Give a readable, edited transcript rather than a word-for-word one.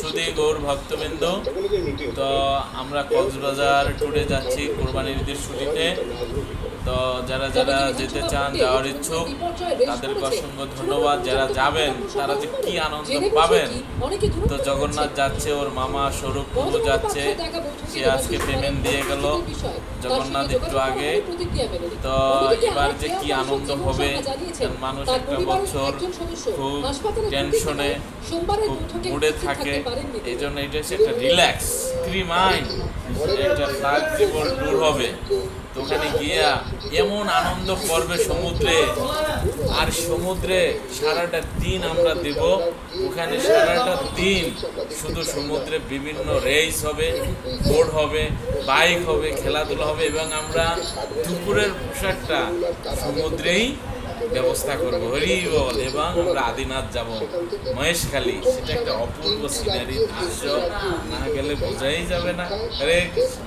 সুধী গৌর ভক্তবৃন্দ, তো আমরা কক্সবাজার ট্যুরে যাচ্ছি কোরবানির ঈদের ছুটিতে। তো যারা যারা যেতে চান, যাওয়ার ইচ্ছুক, তাদেরকে অসংখ্য ধন্যবাদ। যারা যাবেন তারা যে কি আনন্দ পাবেন। তো জগন্নাথ যাচ্ছে, ওর মামা স্বরূপ প্রভু যাচ্ছে, সে আজকে পেমেন্ট দিয়ে গেল জগন্নাথ একটু আগে। তো এবার যে কি আনন্দ হবে, মানুষ একটা বছর খুব টেনশনে, খুব মুডে থাকে, এই জন্য এটা হচ্ছে একটা রিল্যাক্স ফ্রি মাইন্ড, একটা ফ্লেক্সিবল ট্যুর হবে। তো ওখানে গিয়া এমন আনন্দ করবে সমুদ্রে, আর সমুদ্রে সারাটা দিন আমরা দেব। ওখানে সারাটা দিন শুধু সমুদ্রে বিভিন্ন রেস হবে, বোট হবে, বাইক হবে, খেলাধুলা হবে, এবং আমরা দুপুরের পোশাকটা সমুদ্রেই ব্যবস্থা করবো, হরি বল। এবং আমরা আদিনাথ যাব, মহেশখালী, সেটা একটা অপূর্ব সিনারি দৃশ্য, না গেলে বোঝাই যাবে না। হরে কৃষ্ণ।